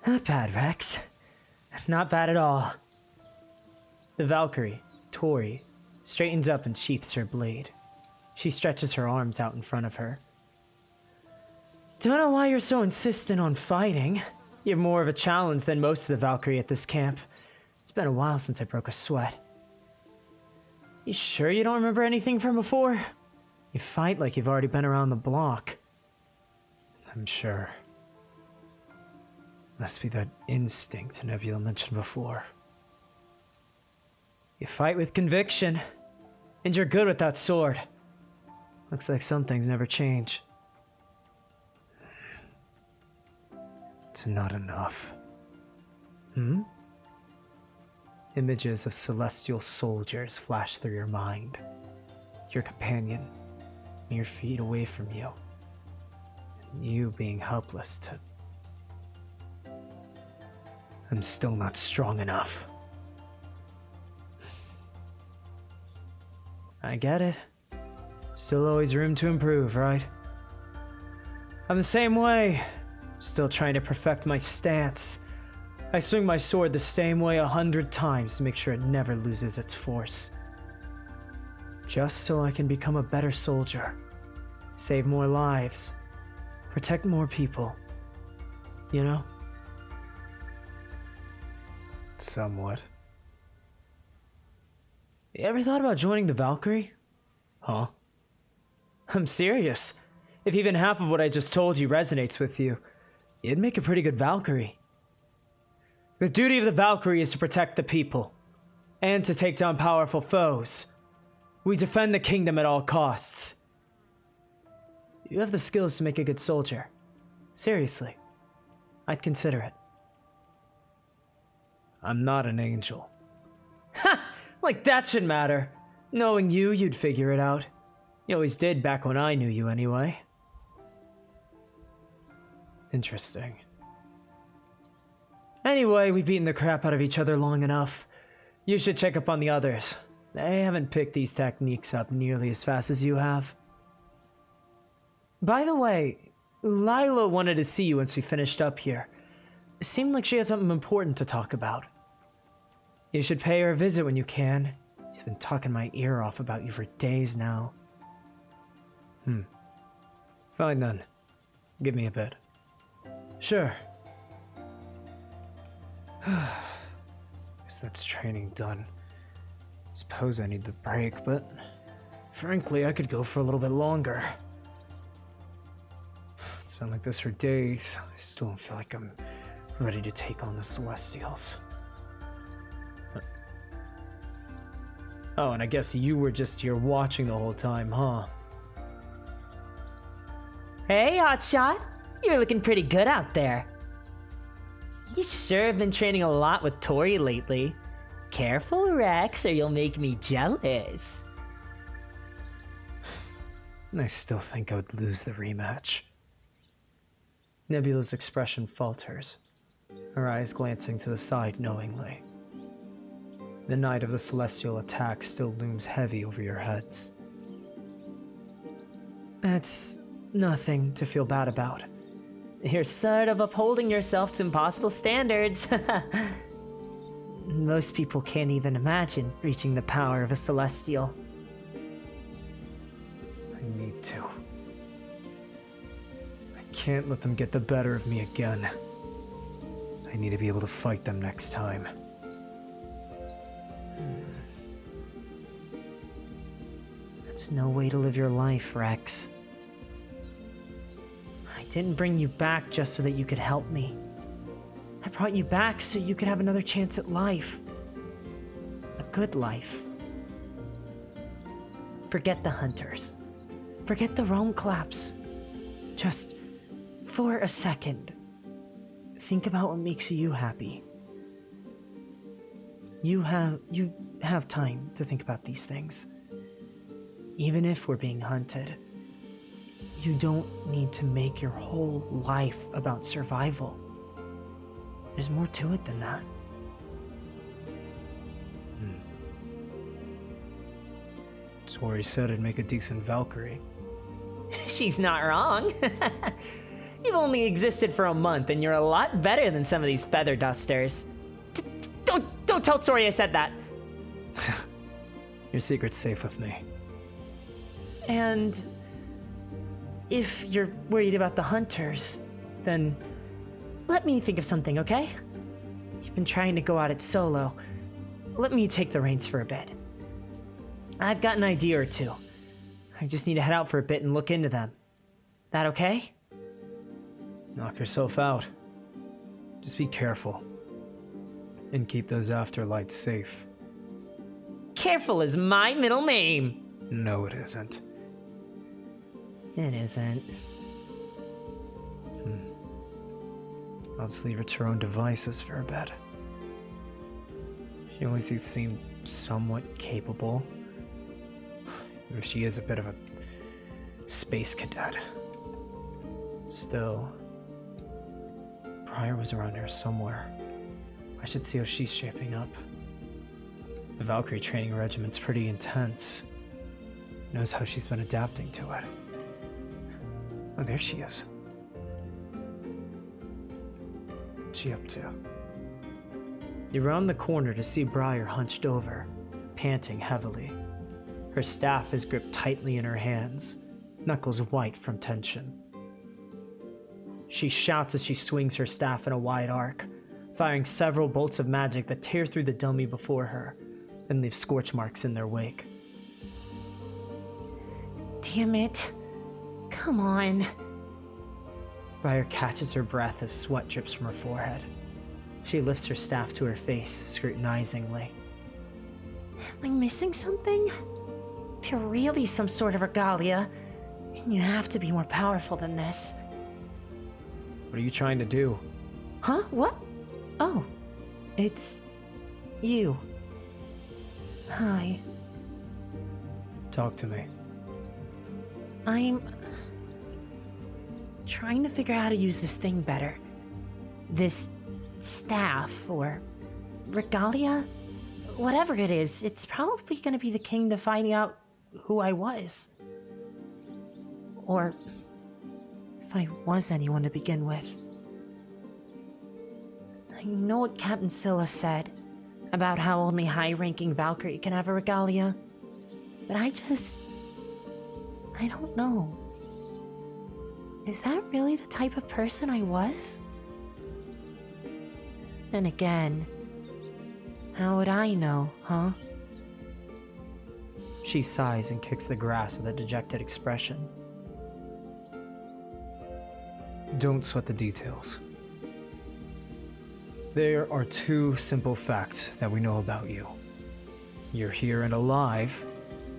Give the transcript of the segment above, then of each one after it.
Not bad, Rex. Not bad at all. The Valkyrie, Tori, straightens up and sheaths her blade. She stretches her arms out in front of her. Don't know why you're so insistent on fighting. You're more of a challenge than most of the Valkyrie at this camp. It's been a while since I broke a sweat. You sure you don't remember anything from before? You fight like you've already been around the block. I'm sure. Must be that instinct Nebula mentioned before. You fight with conviction, and you're good with that sword. Looks like some things never change. It's not enough. Images of celestial soldiers flash through your mind. Your companion, mere feet away from you. And you being helpless to... I'm still not strong enough. I get it. Still always room to improve, right? I'm the same way. Still trying to perfect my stance. I swing my sword the same way 100 times to make sure it never loses its force. Just so I can become a better soldier. Save more lives. Protect more people. You know? Somewhat. You ever thought about joining the Valkyrie? Huh? I'm serious. If even half of what I just told you resonates with you, you'd make a pretty good Valkyrie. The duty of the Valkyrie is to protect the people, and to take down powerful foes. We defend the kingdom at all costs. You have the skills to make a good soldier. Seriously, I'd consider it. I'm not an angel. Ha! Like that should matter. Knowing you, you'd figure it out. You always did back when I knew you anyway. Interesting. Anyway, we've beaten the crap out of each other long enough. You should check up on the others. They haven't picked these techniques up nearly as fast as you have. By the way, Lila wanted to see you once we finished up here. It seemed like she had something important to talk about. You should pay her a visit when you can. She's been talking my ear off about you for days now. Fine then. Give me a bit. Sure. Guess that's training done. Suppose I need the break, but frankly, I could go for a little bit longer. It's been like this for days. I still don't feel like I'm ready to take on the Celestials. Oh, and I guess you were just here watching the whole time, huh? Hey, Hotshot. You're looking pretty good out there. You sure have been training a lot with Tori lately. Careful, Rex, or you'll make me jealous. I still think I would lose the rematch. Nebula's expression falters, her eyes glancing to the side knowingly. The night of the celestial attack still looms heavy over your heads. That's nothing to feel bad about. You're sort of upholding yourself to impossible standards. Most people can't even imagine reaching the power of a celestial. I need to. I can't let them get the better of me again. I need to be able to fight them next time. That's no way to live your life, Rex. I didn't bring you back just so that you could help me. I brought you back so you could have another chance at life. A good life. Forget the hunters. Forget the Rome claps. Just for a second, think about what makes you happy. You have time to think about these things. Even if we're being hunted, you don't need to make your whole life about survival. There's more to it than that. Tori said I'd make a decent Valkyrie. She's not wrong. You've only existed for a month, and you're a lot better than some of these feather dusters. Don't tell Tori I said that. Your secret's safe with me. And if you're worried about the hunters, then let me think of something, okay? You've been trying to go at it solo. Let me take the reins for a bit. I've got an idea or two. I just need to head out for a bit and look into them. That okay? Knock yourself out. Just be careful. And keep those afterlights safe. Careful is my middle name. No, it isn't. It isn't. I'll just leave her to her own devices for a bit. She always seemed somewhat capable. Even if she is a bit of a space cadet. Still, Brier was around here somewhere. I should see how she's shaping up. The Valkyrie training regiment's pretty intense. Knows how she's been adapting to it. Oh, there she is. What's she up to? You round the corner to see Brier hunched over, panting heavily. Her staff is gripped tightly in her hands, knuckles white from tension. She shouts as she swings her staff in a wide arc, firing several bolts of magic that tear through the dummy before her and leave scorch marks in their wake. Damn it. Come on. Brier catches her breath as sweat drips from her forehead. She lifts her staff to her face, scrutinizingly. Am I missing something? If you're really some sort of regalia, then you have to be more powerful than this. What are you trying to do? Huh? What? Oh, it's you. Hi. Talk to me. I'm trying to figure out how to use this thing better. This staff, or regalia? Whatever it is, it's probably going to be the king to finding out who I was. Or if I was anyone to begin with. I know what Captain Scylla said about how only high-ranking Valkyrie can have a regalia, but I don't know. Is that really the type of person I was? Then again, how would I know, huh? She sighs and kicks the grass with a dejected expression. Don't sweat the details. There are two simple facts that we know about you. You're here and alive,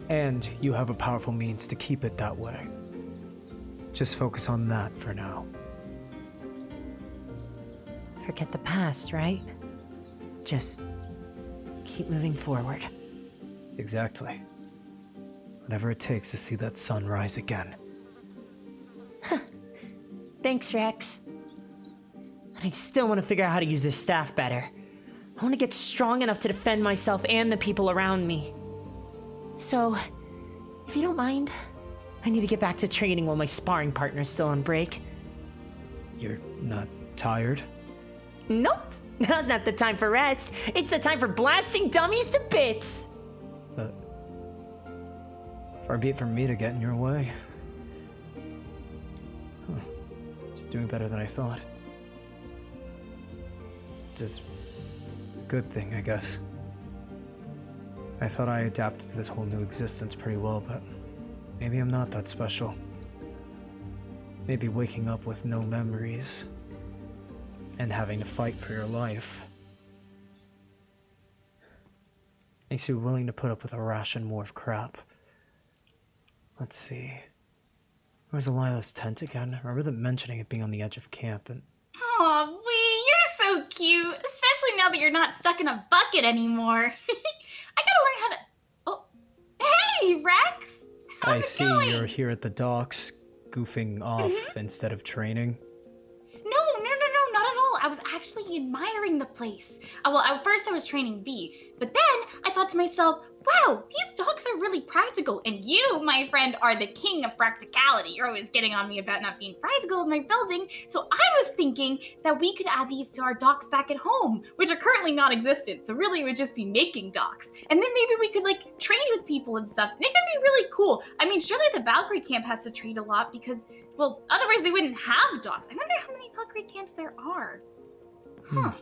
and you have a powerful means to keep it that way. Just focus on that for now. Forget the past, right? Just keep moving forward. Exactly. Whatever it takes to see that sun rise again. Thanks, Rex. And I still want to figure out how to use this staff better. I want to get strong enough to defend myself and the people around me. So, if you don't mind, I need to get back to training while my sparring partner's still on break. You're not tired? Nope. Now's not the time for rest. It's the time for blasting dummies to bits. Far be it from me to get in your way. She's doing better than I thought. Just a good thing, I guess. I thought I adapted to this whole new existence pretty well, but maybe I'm not that special. Maybe waking up with no memories and having to fight for your life makes you willing to put up with a ration more of crap. Let's see. Where's Lila's tent again? I remember them mentioning it being on the edge of camp and... Aw, Wee, you're so cute. Especially now that you're not stuck in a bucket anymore. I gotta learn how to... Oh, hey, Rex! How's I it see going? you're here at the docks, goofing off instead of training. No, not at all. I was actually admiring the place. Well, at first I was training V, but then I thought to myself, Wow, these docks are really practical, and you, my friend, are the king of practicality. You're always getting on me about not being practical with my building, so I was thinking that we could add these to our docks back at home, which are currently non-existent, so really it would just be making docks. And then maybe we could, like, trade with people and stuff, and it could be really cool. I mean, surely the Valkyrie camp has to trade a lot because, well, otherwise they wouldn't have docks. I wonder how many Valkyrie camps there are. Huh.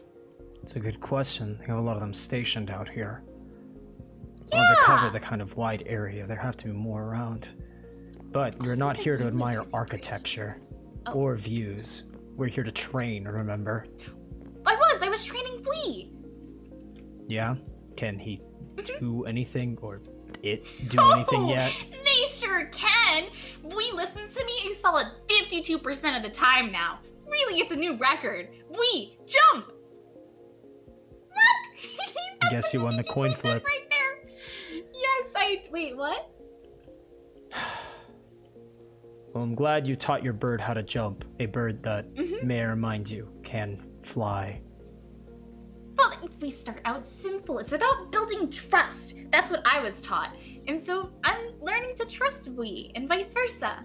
It's a good question. They have a lot of them stationed out here. Well, to cover the kind of wide area, there have to be more around. But you're not here to admire architecture or views. We're here to train, remember? I was training Wee. Yeah? Can he do anything, or it do anything yet? They sure can. Wee listens to me a solid 52% of the time now. Really, it's a new record. Wee, jump! Look! I guess you won the coin flip. Right there. Yes, wait, what? Well, I'm glad you taught your bird how to jump. A bird that, may I remind you, can fly. Well, we start out simple. It's about building trust. That's what I was taught. And so I'm learning to trust Wee, and vice versa.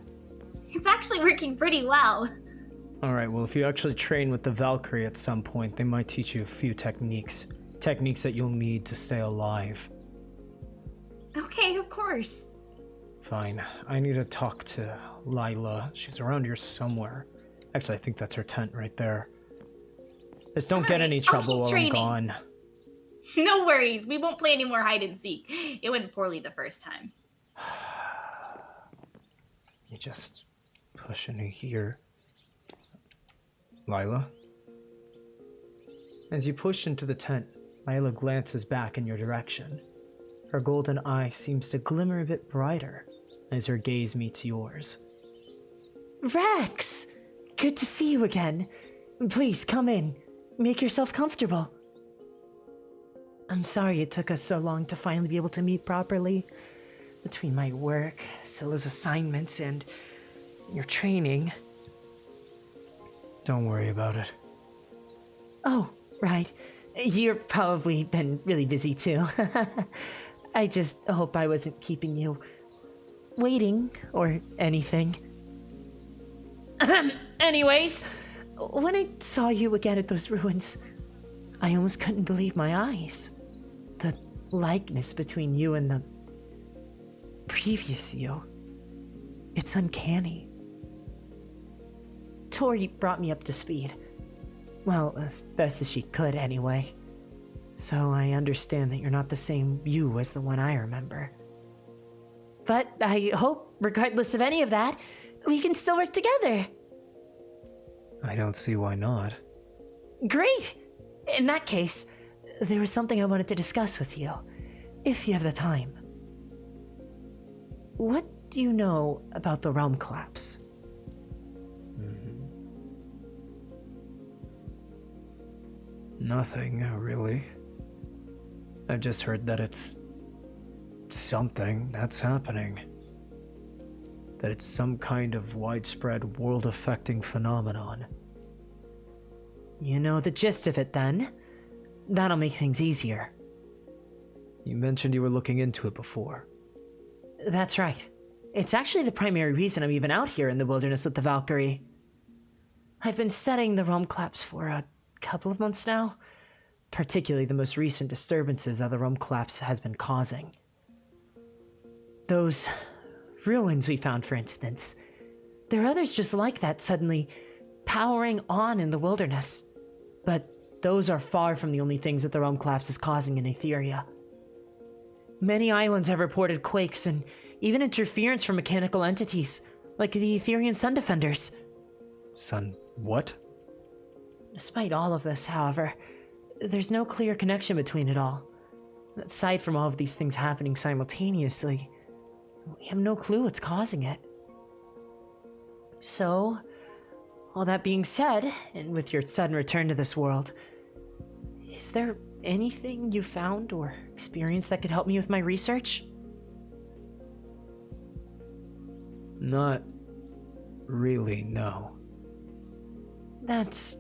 It's actually working pretty well. Alright, well, if you actually train with the Valkyrie at some point, they might teach you a few techniques. Techniques that you'll need to stay alive. Okay, of course. Fine. I need to talk to Lila. She's around here somewhere. Actually, I think that's her tent right there. Just don't get any trouble while I'm gone. No worries. We won't play any more hide and seek. It went poorly the first time. You just push in here. Lila? As you push into the tent, Lila glances back in your direction. Her golden eye seems to glimmer a bit brighter as her gaze meets yours. Rex! Good to see you again. Please, come in. Make yourself comfortable. I'm sorry it took us so long to finally be able to meet properly. Between my work, Scylla's assignments, and your training. Don't worry about it. Oh, right. You've probably been really busy too. I just hope I wasn't keeping you waiting or anything. Anyways, when I saw you again at those ruins, I almost couldn't believe my eyes. The likeness between you and the previous you. It's uncanny. Tori brought me up to speed. Well, as best as she could anyway. So I understand that you're not the same you as the one I remember. But I hope, regardless of any of that, we can still work together. I don't see why not. Great! In that case, there was something I wanted to discuss with you, if you have the time. What do you know about the realm collapse? Nothing, really. I've just heard that it's something that's happening. That it's some kind of widespread world-affecting phenomenon. You know the gist of it then. That'll make things easier. You mentioned you were looking into it before. That's right. It's actually the primary reason I'm even out here in the wilderness with the Valkyrie. I've been studying the realm collapse for a couple of months now, particularly the most recent disturbances that the realm collapse has been causing. Those ruins we found, for instance. There are others just like that suddenly powering on in the wilderness. But those are far from the only things that the realm collapse is causing in Etheria. Many islands have reported quakes and even interference from mechanical entities, like the Etherian Sun Defenders. Sun what? Despite all of this, however, there's no clear connection between it all. Aside from all of these things happening simultaneously, we have no clue what's causing it. So, all that being said, and with your sudden return to this world, is there anything you found or experienced that could help me with my research? Not really, no. That's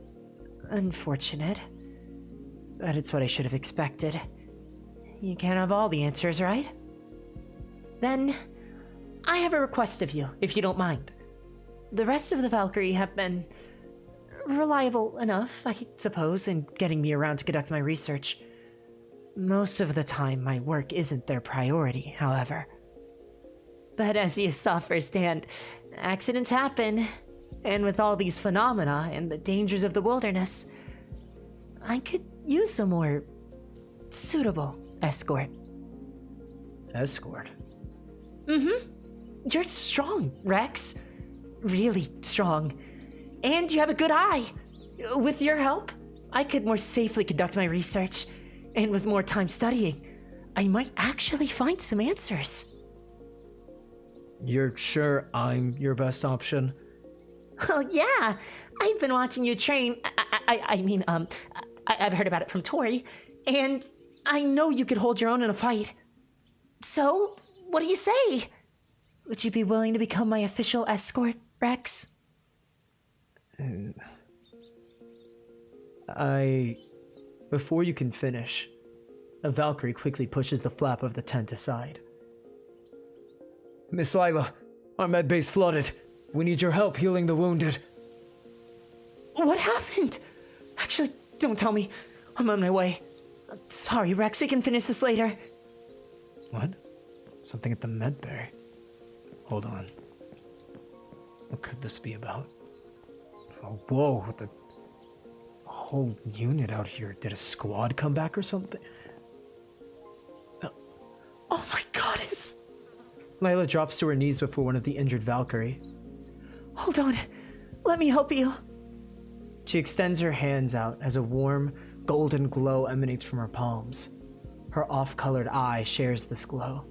unfortunate, but it's what I should have expected. you can't have all the answers, right? Then, I have a request of you, if you don't mind. The rest of the Valkyrie have been reliable enough, I suppose, in getting me around to conduct my research. Most of the time, my work isn't their priority, however. But as you saw firsthand, accidents happen, and with all these phenomena and the dangers of the wilderness, I could use a more suitable escort. Escort? You're strong, Rex. Really strong. And you have a good eye. With your help, I could more safely conduct my research. And with more time studying, I might actually find some answers. You're sure I'm your best option? Well, yeah. I've been watching you train. I've heard about it from Tori. And I know you could hold your own in a fight. So, what do you say? Would you be willing to become my official escort, Rex? Before you can finish, a Valkyrie quickly pushes the flap of the tent aside. Miss Lila, our medbay's flooded. We need your help healing the wounded. What happened? Actually, don't tell me. I'm on my way. Sorry, Rex, we can finish this later. What? Something at the medbay? Hold on. What could this be about? Oh, whoa, the whole unit out here. Did a squad come back or something? Oh my goddess! Lila drops to her knees before one of the injured Valkyrie. Hold on. Let me help you. She extends her hands out as a warm, golden glow emanates from her palms. Her off-colored eye shares this glow,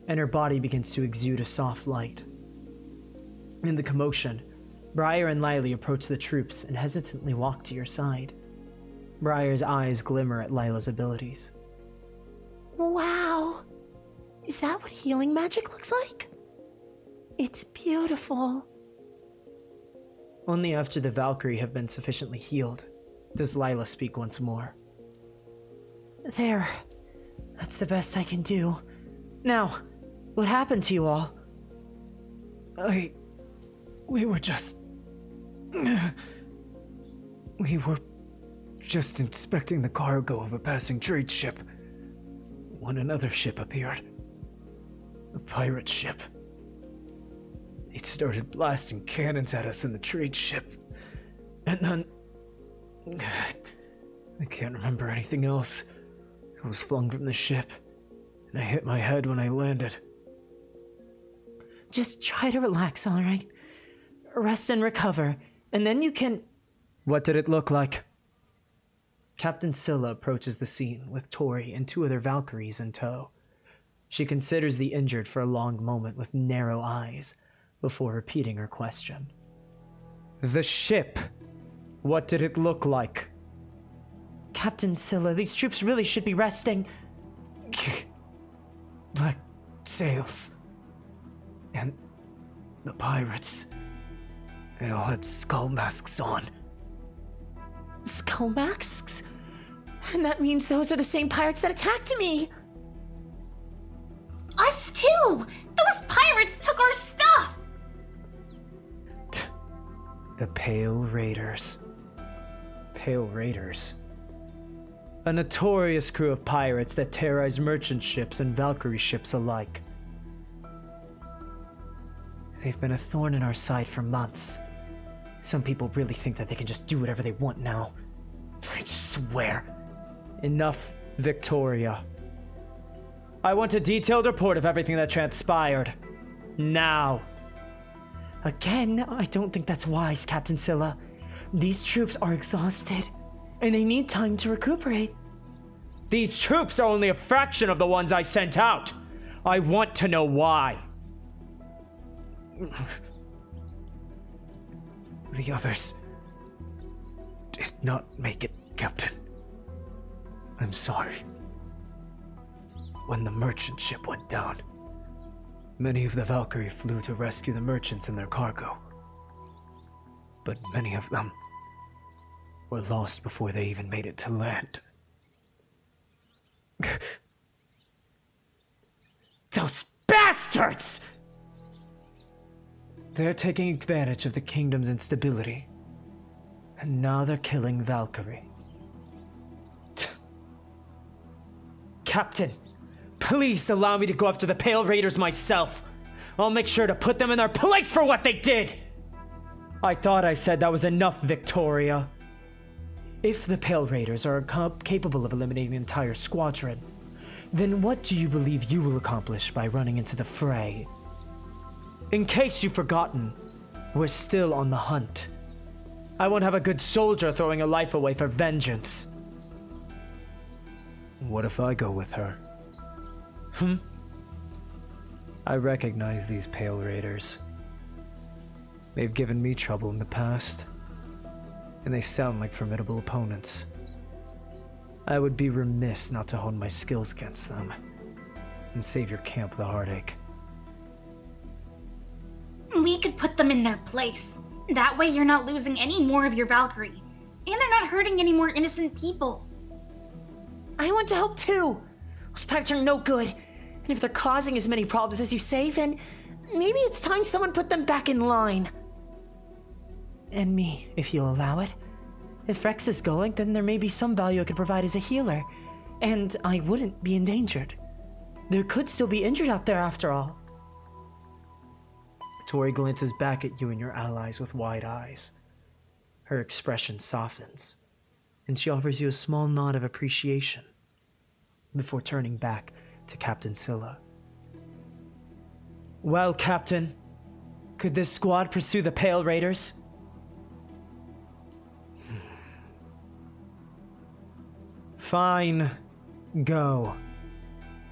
and her body begins to exude a soft light. In the commotion, Brier and Lilee approach the troops and hesitantly walk to your side. Brier's eyes glimmer at Lila's abilities. Wow! Is that what healing magic looks like? It's beautiful. Only after the Valkyrie have been sufficiently healed does Lila speak once more. There. That's the best I can do. Now, what happened to you all? We were just inspecting the cargo of a passing trade ship when another ship appeared. A pirate ship. It started blasting cannons at us in the trade ship. And then... I can't remember anything else. I was flung from the ship, and I hit my head when I landed. Just try to relax, all right? Rest and recover, and then you can... What did it look like? Captain Scylla approaches the scene with Tori and two other Valkyries in tow. She considers the injured for a long moment with narrow eyes before repeating her question. The ship. What did it look like? Captain Scylla, these troops really should be resting. Black sails. And the pirates. They all had skull masks on. Skull masks? And that means those are the same pirates that attacked me! Us too! Those pirates took our stuff! The Pale Raiders. Pale Raiders? A notorious crew of pirates that terrorize merchant ships and Valkyrie ships alike. They've been a thorn in our side for months. Some people really think that they can just do whatever they want now. I swear. Enough, Victoria. I want a detailed report of everything that transpired. Now. Again, I don't think that's wise, Captain Scylla. These troops are exhausted, and they need time to recuperate. These troops are only a fraction of the ones I sent out. I want to know why. The others did not make it, Captain. I'm sorry. When the merchant ship went down, many of the Valkyrie flew to rescue the merchants and their cargo. But many of them were lost before they even made it to land. bastards! They're taking advantage of the kingdom's instability. And now they're killing Valkyrie. Captain, please allow me to go after the Pale Raiders myself. I'll make sure to put them in their place for what they did! I thought I said that was enough, Victoria. If the Pale Raiders are capable of eliminating the entire squadron, then what do you believe you will accomplish by running into the fray? In case you've forgotten, we're still on the hunt. I won't have a good soldier throwing a life away for vengeance. What if I go with her? I recognize these Pale Raiders. They've given me trouble in the past, and they sound like formidable opponents. I would be remiss not to hone my skills against them and save your camp the heartache. We could put them in their place. That way you're not losing any more of your Valkyrie. And they're not hurting any more innocent people. I want to help too. Those pirates are no good. And if they're causing as many problems as you say, then maybe it's time someone put them back in line. And me, if you'll allow it. If Rex is going, then there may be some value I could provide as a healer. And I wouldn't be endangered. There could still be injured out there after all. Tori glances back at you and your allies with wide eyes. Her expression softens, and she offers you a small nod of appreciation before turning back to Captain Scylla. Well, Captain, could this squad pursue the Pale Raiders? Fine, go.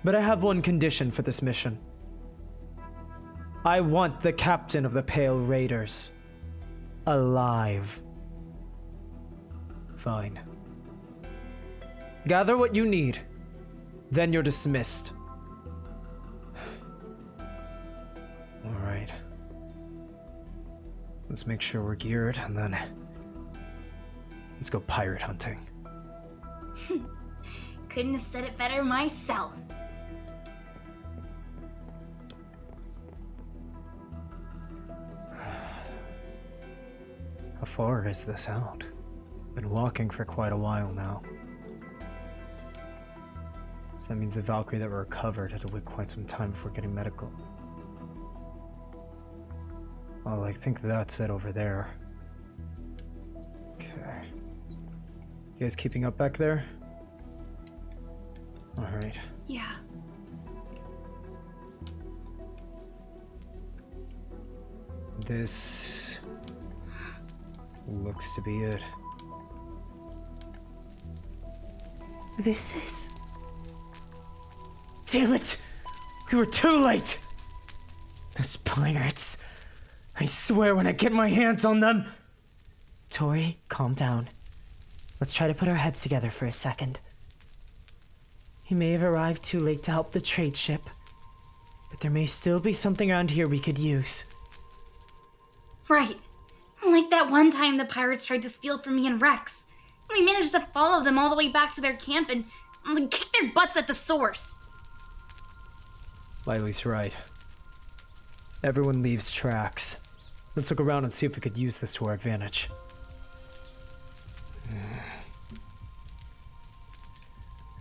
But I have one condition for this mission. I want the captain of the Pale Raiders alive. Fine. Gather what you need, then you're dismissed. All right. Let's make sure we're geared, and then let's go pirate hunting. Couldn't have said it better myself. How far is this out? Been walking for quite a while now. So that means the Valkyrie that were recovered had to wait quite some time before getting medical. Well, I think that's it over there. Okay. You guys keeping up back there? Alright. Yeah. This looks to be it. This is... Damn it! We were too late! Those pirates. I swear when I get my hands on them... Tori, calm down. Let's try to put our heads together for a second. He may have arrived too late to help the trade ship, but there may still be something around here we could use. Right. Like that one time the pirates tried to steal from me and Rex. We managed to follow them all the way back to their camp and kick their butts at the source. Lilee's right. Everyone leaves tracks. Let's look around and see if we could use this to our advantage.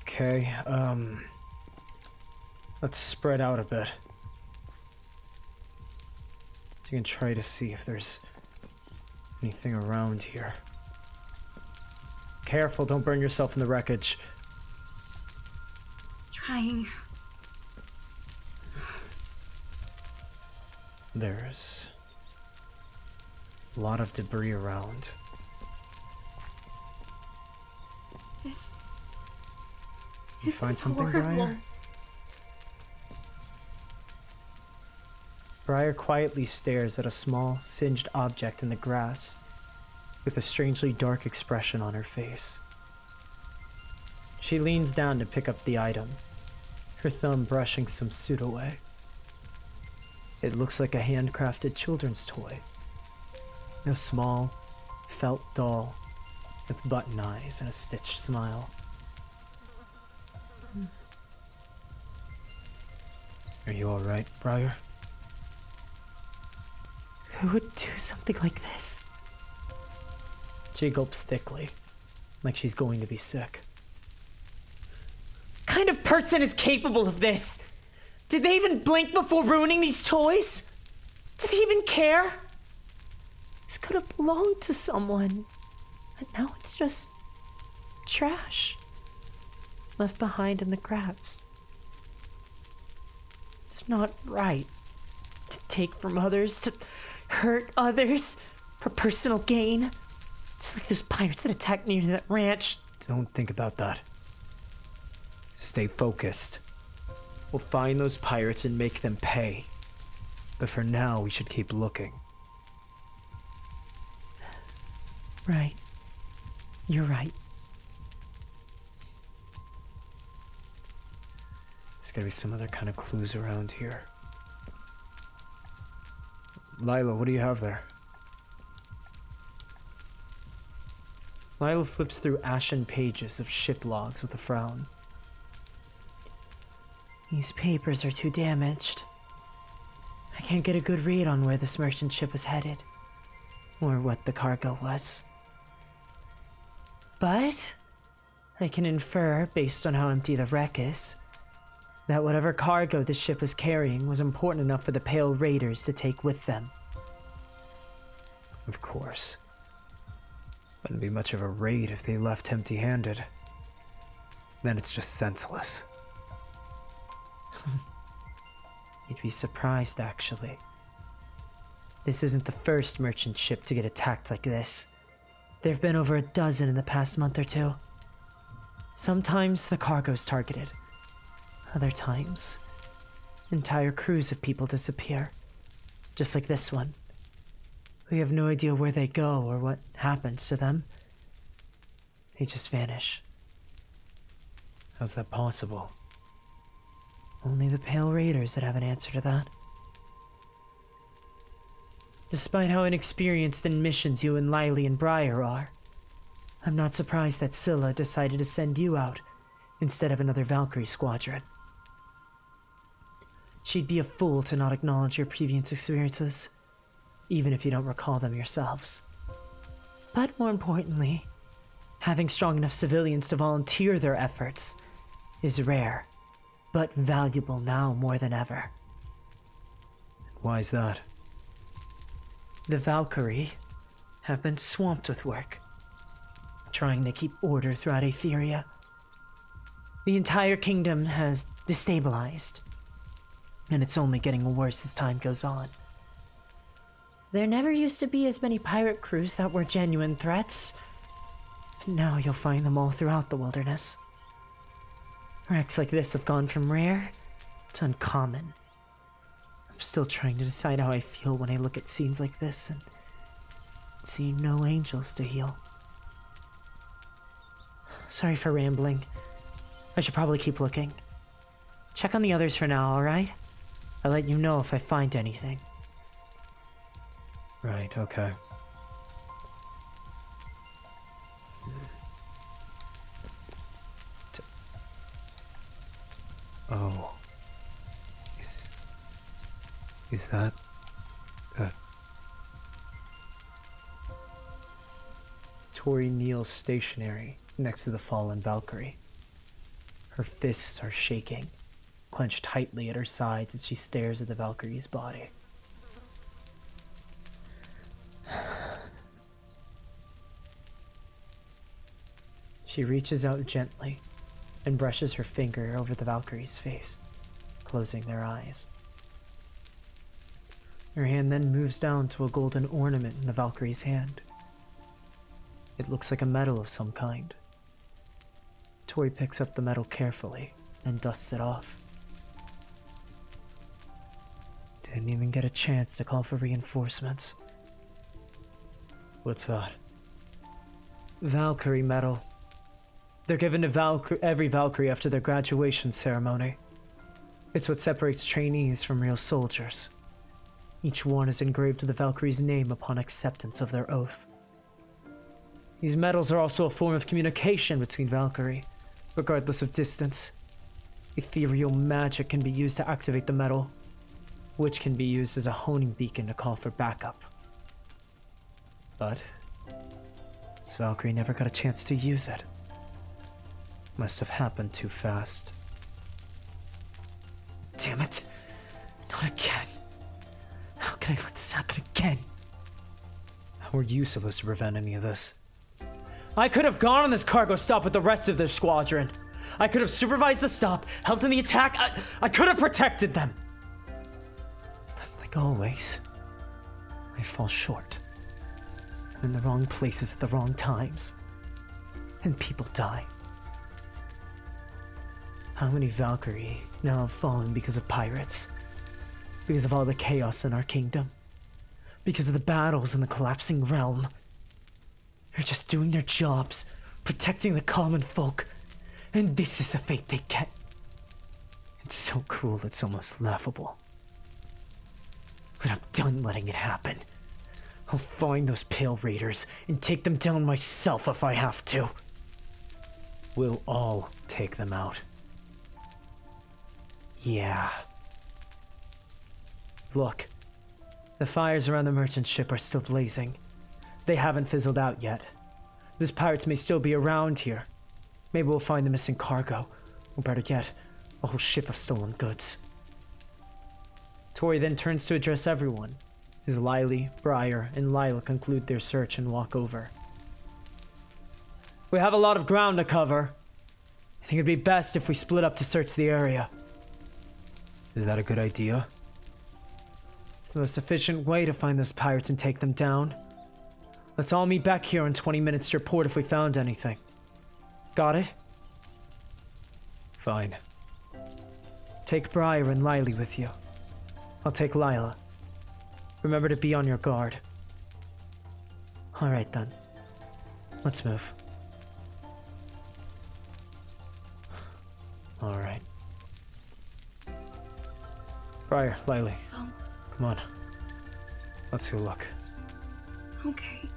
Okay, let's spread out a bit. So you can try to see if there's anything around here. Careful, don't burn yourself in the wreckage. Trying. There's a lot of debris around. You This find is something, horrible. Brier? Brier quietly stares at a small, singed object in the grass, with a strangely dark expression on her face. She leans down to pick up the item, her thumb brushing some soot away. It looks like a handcrafted children's toy. A small, felt doll with button eyes and a stitched smile. Are you alright, Brier? Who would do something like this? She gulps thickly, like she's going to be sick. What kind of person is capable of this? Did they even blink before ruining these toys? Did they even care? This could have belonged to someone, but now it's just trash, left behind in the grass. It's not right to take from others, to hurt others for personal gain. Just like those pirates that attacked near that ranch. Don't think about that. Stay focused. We'll find those pirates and make them pay. But for now, we should keep looking. Right. You're right. There's gotta be some other kind of clues around here. Lila, what do you have there? Lila flips through ashen pages of ship logs with a frown. These papers are too damaged. I can't get a good read on where this merchant ship was headed, or what the cargo was. But I can infer, based on how empty the wreck is, that whatever cargo the ship was carrying was important enough for the Pale Raiders to take with them. Of course. Wouldn't be much of a raid if they left empty-handed. Then it's just senseless. You'd be surprised, actually. This isn't the first merchant ship to get attacked like this. There have been over a dozen in the past month or two. Sometimes the cargo's targeted. Other times, entire crews of people disappear. Just like this one. We have no idea where they go or what happens to them. They just vanish. How's that possible? Only the Pale Raiders would have an answer to that. Despite how inexperienced in missions you and Lilee and Brier are, I'm not surprised that Scylla decided to send you out instead of another Valkyrie squadron. She'd be a fool to not acknowledge your previous experiences, even if you don't recall them yourselves. But more importantly, having strong enough civilians to volunteer their efforts is rare, but valuable now more than ever. Why's that? The Valkyrie have been swamped with work, trying to keep order throughout Aetheria. The entire kingdom has destabilized, and it's only getting worse as time goes on. There never used to be as many pirate crews that were genuine threats, but now you'll find them all throughout the wilderness. Wrecks like this have gone from rare to uncommon. I'm still trying to decide how I feel when I look at scenes like this and see no angels to heal. Sorry for rambling. I should probably keep looking. Check on the others for now, alright? I'll let you know if I find anything. Right, okay. Oh. Is that... Tori kneels stationary next to the fallen Valkyrie. Her fists are shaking, clenched tightly at her sides as she stares at the Valkyrie's body. She reaches out gently and brushes her finger over the Valkyrie's face, closing their eyes. Her hand then moves down to a golden ornament in the Valkyrie's hand. It looks like a medal of some kind. Tori picks up the medal carefully and dusts it off. Didn't even get a chance to call for reinforcements. What's that? Valkyrie medal. They're given to every Valkyrie after their graduation ceremony. It's what separates trainees from real soldiers. Each one is engraved with the Valkyrie's name upon acceptance of their oath. These medals are also a form of communication between Valkyrie, regardless of distance. Ethereal magic can be used to activate the metal, which can be used as a honing beacon to call for backup. But this Valkyrie never got a chance to use it. Must have happened too fast. Damn it! Not again. How can I let this happen again? How were you supposed to prevent any of this? I could have gone on this cargo stop with the rest of their squadron. I could have supervised the stop, helped in the attack. I could have protected them. But like always, I fall short. I'm in the wrong places at the wrong times. And people die. How many Valkyrie now have fallen because of pirates? Because of all the chaos in our kingdom? Because of the battles in the collapsing realm? They're just doing their jobs, protecting the common folk, and this is the fate they get. It's so cruel it's almost laughable. But I'm done letting it happen. I'll find those Pale Raiders and take them down myself if I have to. We'll all take them out. Yeah. Look, the fires around the merchant ship are still blazing. They haven't fizzled out yet. Those pirates may still be around here. Maybe we'll find the missing cargo, or better yet, a whole ship of stolen goods. Tori then turns to address everyone, as Lilee, Brier, and Laya conclude their search and walk over. We have a lot of ground to cover. I think it'd be best if we split up to search the area. Is that a good idea? It's the most efficient way to find those pirates and take them down. Let's all meet back here in 20 minutes to report if we found anything. Got it? Fine. Take Brier and Lilee with you. I'll take Lila. Remember to be on your guard. Alright then. Let's move. Alright. Brier, Lilee. So, Come on. Let's go look. okay.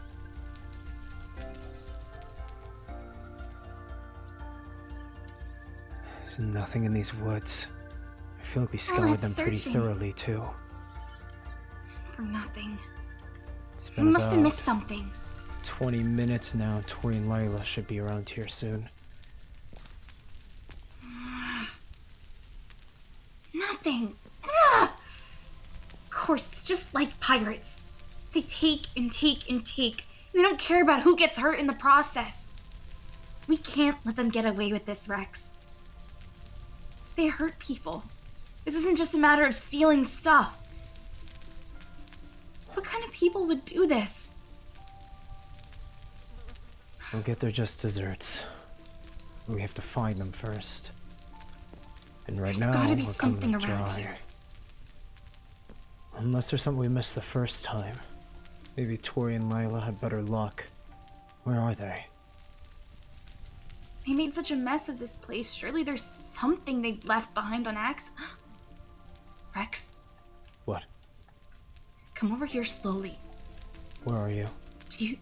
There's nothing in these woods. I feel like we scoured let's them pretty searching. thoroughly too. For nothing. It's We been must have about missed something. 20 minutes now. Tori and Lila should be around here soon. Nothing. Ugh. Of course, it's just like pirates. They take and take and take. They don't care about who gets hurt in the process. We can't let them get away with this, Rex. They hurt people. This isn't just a matter of stealing stuff. What kind of people would do this? We'll get there just desserts. We have to find them first. And right There's now, gotta be we're something coming around dry. here. Unless there's something we missed the first time. Maybe Tori and Lila had better luck. Where are they? They made such a mess of this place. Surely there's something they left behind on accident. Rex, What? come over here slowly. Where are you? Do you...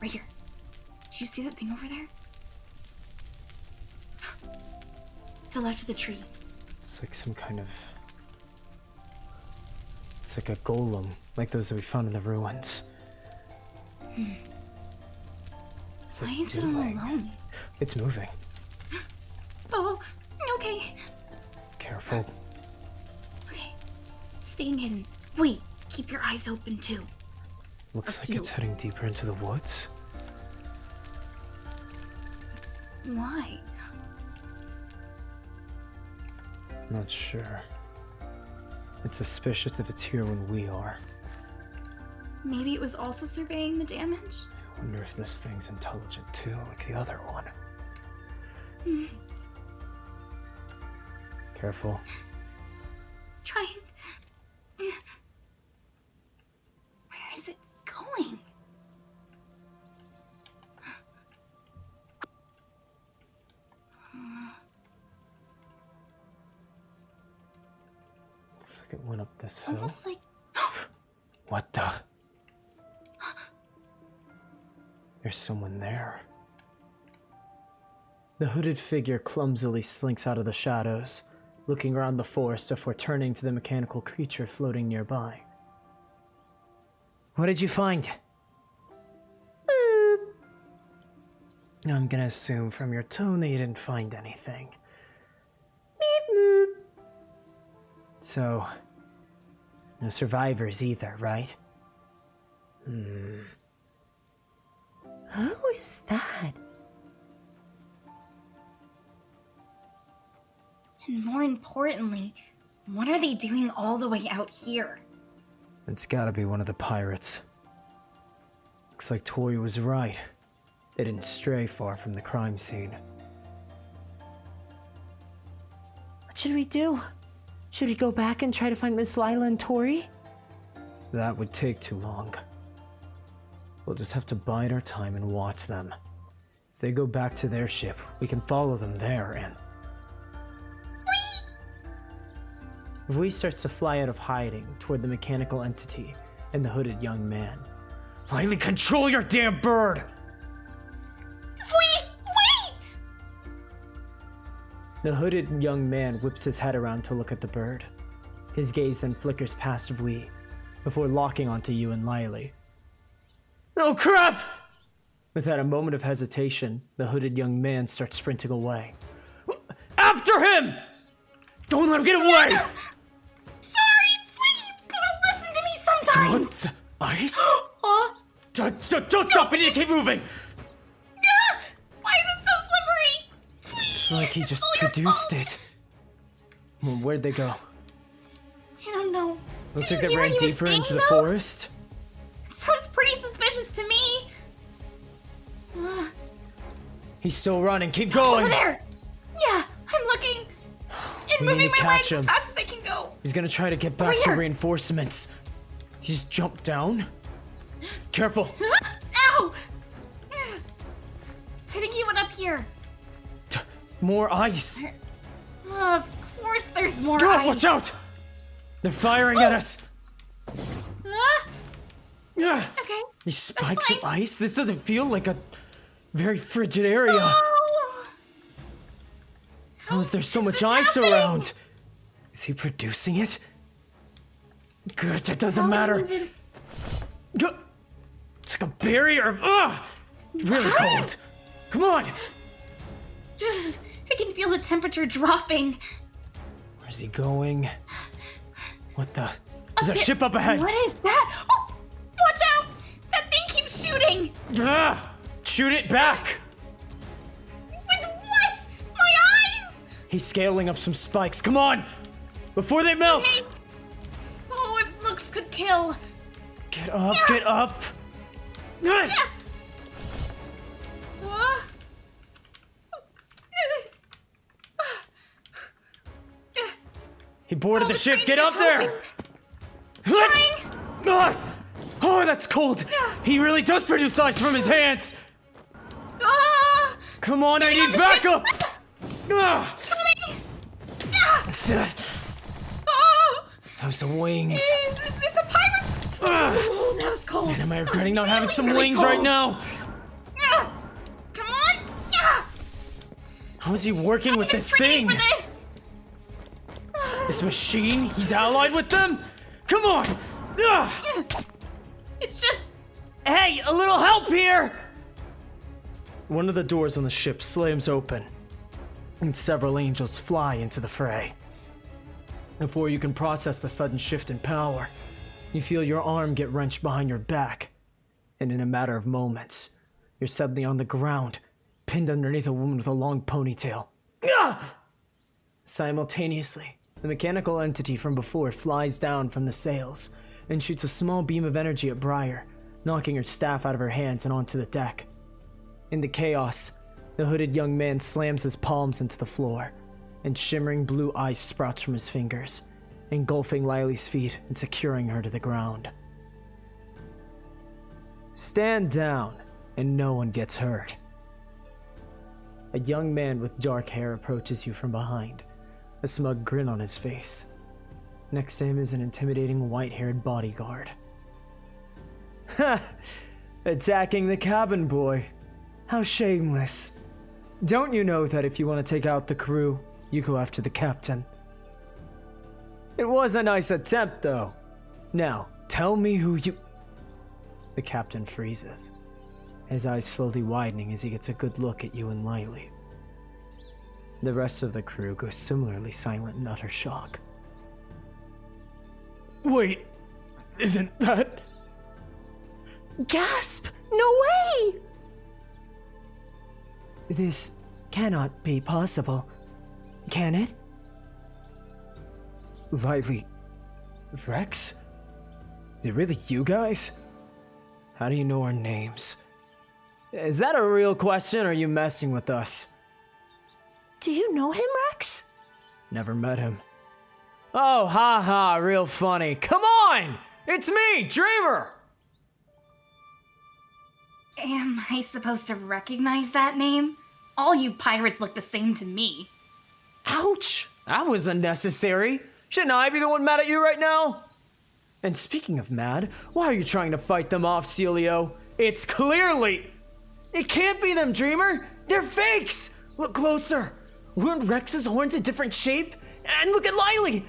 Right here. Do you see that thing over there? To the left of the tree. It's like some kind of... It's like a golem, like those that we found in the ruins. What's Why is it all doing? alone? It's moving. Oh, okay. Careful. Okay. Staying hidden. Wait, keep your eyes open too. Looks A like few. it's heading deeper into the woods. Why? Not sure. It's suspicious if it's here when we are. Maybe it was also surveying the damage? I wonder if this thing's intelligent too, like the other one. Careful. Trying. Where is it going? Looks like it went up this It's hill. almost like... What the? There's someone there. The hooded figure clumsily slinks out of the shadows, looking around the forest before turning to the mechanical creature floating nearby. What did you find? I'm gonna assume from your tone that you didn't find anything. So, no survivors either, right? Who is that? And more importantly, what are they doing all the way out here? It's gotta be one of the pirates. Looks like Tori was right. They didn't stray far from the crime scene. What should we do? Should we go back and try to find Miss Lila and Tori? That would take too long. We'll just have to bide our time and watch them. If they go back to their ship, we can follow them there and... Vui starts to fly out of hiding toward the mechanical entity and the hooded young man. Lilee, control your damn bird! Wait! The hooded young man whips his head around to look at the bird. His gaze then flickers past Vui, before locking onto you and Lilee. Oh crap! Without a moment of hesitation, the hooded young man starts sprinting away. After him! Don't let him get away! Sorry, please, gotta listen to me sometimes! What's the ice? Huh? Don't stop, we need to keep moving! Ah! Why is it so slippery? Please, It's like he it's just all your produced fault. it. Well, where'd they go? I don't know. Looks Did like you they hear ran what he was deeper saying, into the though? forest. It sounds pretty suspicious to me. He's still running, keep Over going! there! Yeah, I'm looking. And We moving need to my legs catch him. as fast as I can go. He's gonna try to get back to Brier! reinforcements. He's jumped down. Careful! Ow! I think he went up here. More ice! Of course there's more God, ice. watch out! They're firing at us! Ah, Yeah. okay. These spikes of fine. ice? This doesn't feel like a very frigid area. Oh. How is there so is much this ice happening? around? Is he producing it? Good, that doesn't How matter. even- Go- It's like a barrier. Ugh! Really What? cold. Come on! I can feel the temperature dropping. Where's he going? What the? Up There's a there- ship up ahead! What is that? Oh, watch out! That thing keeps shooting. Ah! Shoot it back! With what? My eyes? He's scaling up some spikes. Come on! Before they melt! Okay. Oh, if looks could kill. Get up, get up! Ah! Uh, He boarded Oh, the the ship. train Get is up there! Trying. Ah! Oh, that's cold! He really does produce ice from his hands! Ah! Come on, I Getting on need the backup! ship. Ah! Coming. Ah! Oh! Those wings. Is this a pirate? Ah! Oh, that was cold. Man, am I regretting not having some really wings right cold. now? Ah! Come on! Ah! How is he working with I've been this training thing? for this. This machine? He's allied with them? Come on! Ah! It's just Hey, a little help here! One of the doors on the ship slams open, and several angels fly into the fray. Before you can process the sudden shift in power, you feel your arm get wrenched behind your back, and in a matter of moments, you're suddenly on the ground, pinned underneath a woman with a long ponytail. Ah! Simultaneously, the mechanical entity from before flies down from the sails and shoots a small beam of energy at Brier, knocking her staff out of her hands and onto the deck. In the chaos, the hooded young man slams his palms into the floor, and shimmering blue ice sprouts from his fingers, engulfing Lilee's feet and securing her to the ground. Stand down, and no one gets hurt. A young man with dark hair approaches you from behind, a smug grin on his face. Next to him is an intimidating white-haired bodyguard. Ha! Attacking the cabin boy. How shameless. Don't you know that if you want to take out the crew, you go after the captain? It was a nice attempt, though. Now, tell me who you... The captain freezes, his eyes slowly widening as he gets a good look at you and Lilee. The rest of the crew goes similarly silent in utter shock. Wait, isn't that... Gasp! No way! This cannot be possible, can it? Lilee... Rex? Is it really you guys? How do you know our names? Is that a real question, or are you messing with us? Do you know him, Rex? Never met him. Oh, haha, real funny. Come on! It's me, Dreamer! Am I supposed to recognize that name? All you pirates look the same to me. Ouch! That was unnecessary. Shouldn't I be the one mad at you right now? And speaking of mad, why are you trying to fight them off, Celio? It's clearly... It can't be them, Dreamer! They're fakes! Look closer! Weren't Rex's horns a different shape? And look at Lilee!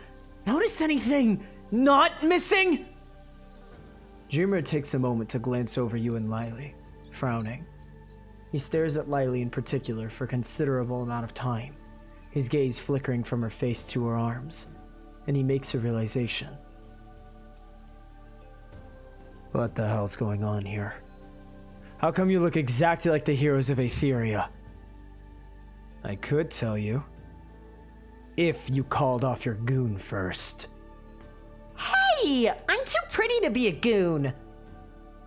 Notice anything not missing? Dreamer takes a moment to glance over you and Lilee, frowning. He stares at Lilee in particular for a considerable amount of time, his gaze flickering from her face to her arms, and he makes a realization. What the hell's going on here? How come you look exactly like the heroes of Aetheria? I could tell you. If you called off your goon first. Hey! I'm too pretty to be a goon.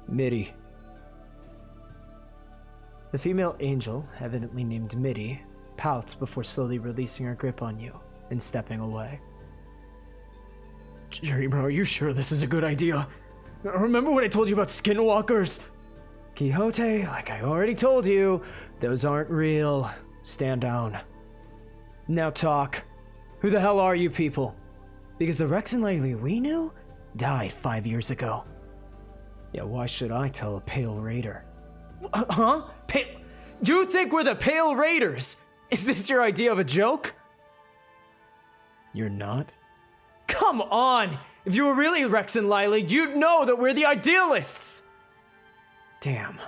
Mitty. The female angel, evidently named Mitty, pouts before slowly releasing her grip on you and stepping away. Dreamer, are you sure this is a good idea? Remember when I told you about skinwalkers? Quixote, like I already told you, those aren't real. Stand down. Now talk. Who the hell are you people? Because the Rex and Lilee we knew died 5 years ago. Yeah, why should I tell a Pale Raider? Huh? You think we're the Pale Raiders? Is this your idea of a joke? You're not? Come on! If you were really Rex and Lilee, you'd know that we're the Idealists! Damn.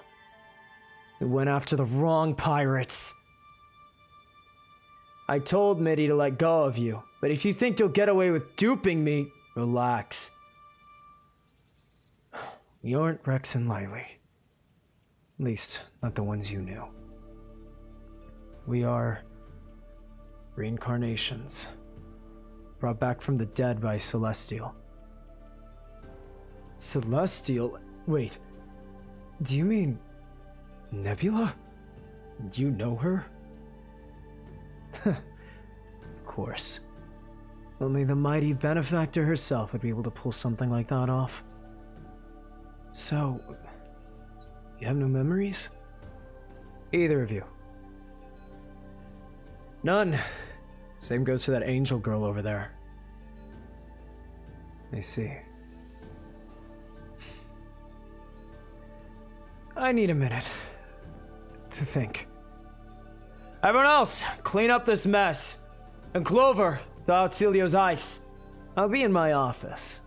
It went after the wrong pirates. I told Mitty to let go of you, but if you think you'll get away with duping me, relax. We aren't Rex and Lilee. At least, not the ones you knew. We are reincarnations, brought back from the dead by Celestial. Celestial? Wait, do you mean Nebula? Do you know her? Of course. Only the mighty benefactor herself would be able to pull something like that off. So, you have no memories? Either of you? None. Same goes for that angel girl over there. I see. I need a minute to think. Everyone else, clean up this mess. And Clover, thaw out Celio's ice. I'll be in my office.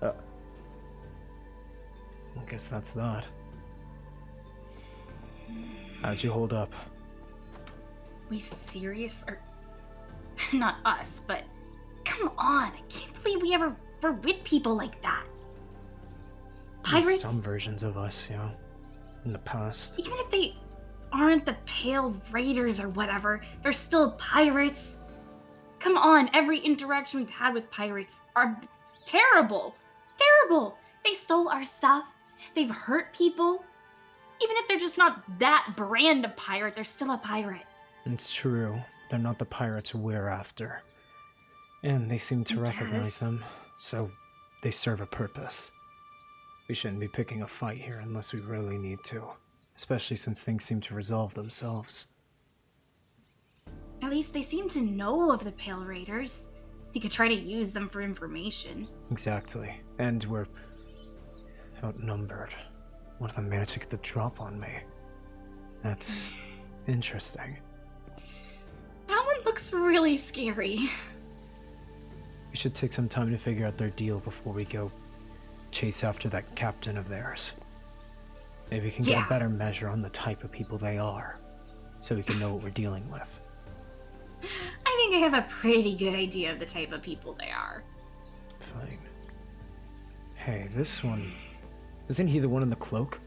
I guess that's that. How'd you hold up? We serious? Or not us, but come on. I can't believe we ever were with people like that. Pirates? Some versions of us, yeah. In the past. Even if they aren't the Pale Raiders or whatever, they're still pirates. Come on, every interaction we've had with pirates are terrible. Terrible. They stole our stuff. They've hurt people. Even if they're just not that brand of pirate, they're still a pirate. It's true. They're not the pirates we're after. And they seem to recognize them, so they serve a purpose. We shouldn't be picking a fight here unless we really need to, especially since things seem to resolve themselves. At least they seem to know of the Pale Raiders. We could try to use them for information. Exactly. And we're outnumbered. One of them managed to get the drop on me. That's Interesting. That one looks really scary. We should take some time to figure out their deal before we go chase after that captain of theirs. Maybe we can get a better measure on the type of people they are, so we can know what we're dealing with. I think I have a pretty good idea of the type of people they are. Fine. Hey, this one... Isn't he the one in the cloak?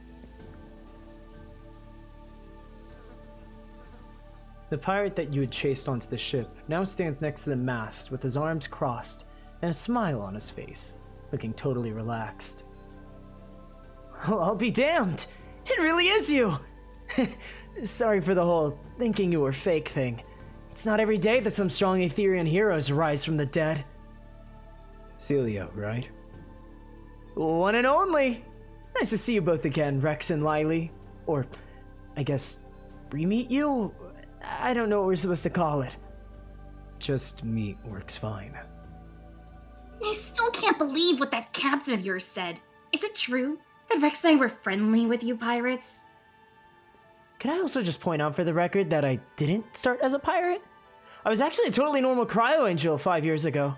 The pirate that you had chased onto the ship now stands next to the mast with his arms crossed and a smile on his face, looking totally relaxed. I'll be damned! It really is you! Sorry for the whole thinking you were fake thing. It's not every day that some strong Aetherian heroes rise from the dead. Celio, right? One and only! Nice to see you both again, Rex and Lilee. Or, I guess, re-meet you? I don't know what we're supposed to call it. Just meet works fine. I still can't believe what that captain of yours said. Is it true that Rex and I were friendly with you pirates? Can I also just point out for the record that I didn't start as a pirate? I was actually a totally normal cryo angel 5 years ago.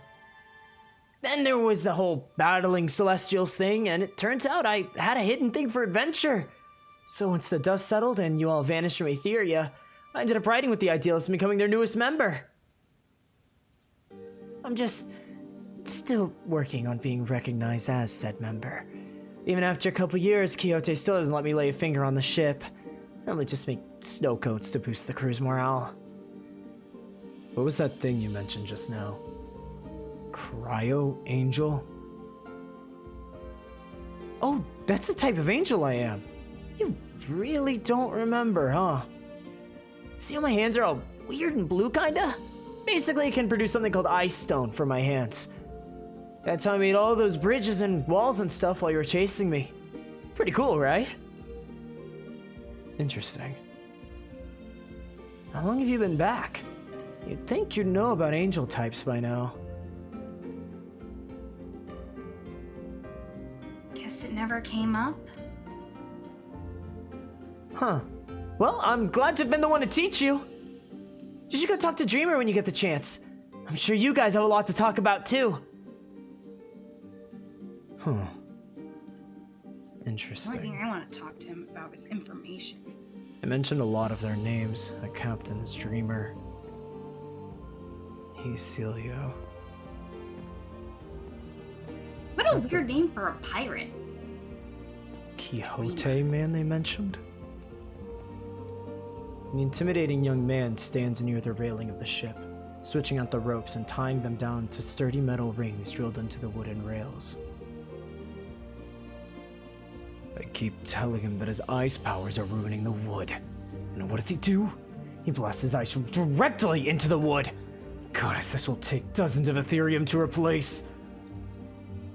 Then there was the whole battling celestials thing, and it turns out I had a hidden thing for adventure. So once the dust settled and you all vanished from Aetheria, I ended up riding with the Idealists and becoming their newest member. I'm just still working on being recognized as said member. Even after a couple years, Quixote still doesn't let me lay a finger on the ship. I only just make snow coats to boost the crew's morale. What was that thing you mentioned just now? Cryo angel? Oh, that's the type of angel I am. You really don't remember, huh? See how my hands are all weird and blue, kinda? Basically, I can produce something called ice stone from my hands. That's how I made all those bridges and walls and stuff while you were chasing me. Pretty cool, right? Interesting. How long have you been back? You'd think you'd know about angel types by now. Guess it never came up. Huh. Well, I'm glad to have been the one to teach you. You should go talk to Dreamer when you get the chance. I'm sure you guys have a lot to talk about too. Huh. Interesting. The only thing I want to talk to him about is information. I mentioned a lot of their names. The captain's Dreamer. He's Celio. What a weird name for a pirate. Quixote man they mentioned? An intimidating young man stands near the railing of the ship, switching out the ropes and tying them down to sturdy metal rings drilled into the wooden rails. I keep telling him that his ice powers are ruining the wood. And what does he do? He blasts his ice directly into the wood. Goddess, this will take dozens of Ethereum to replace.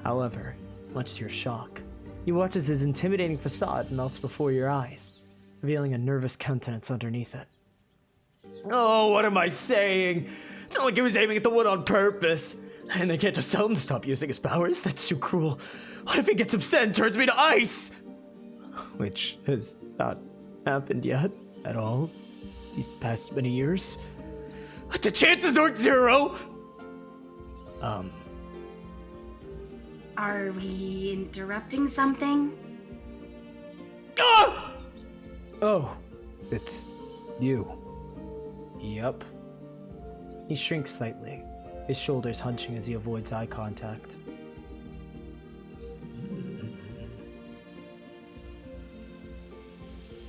However, much to your shock, you watch as his intimidating facade melts before your eyes, revealing a nervous countenance underneath it. Oh, what am I saying? It's not like he was aiming at the wood on purpose. And they can't just tell him to stop using his powers. That's too cruel. What if he gets upset and turns me to ice? Which has not happened yet at all these past many years. But the chances aren't zero! Are we interrupting something? Ah! Oh, it's you. Yup. He shrinks slightly, his shoulders hunching as he avoids eye contact.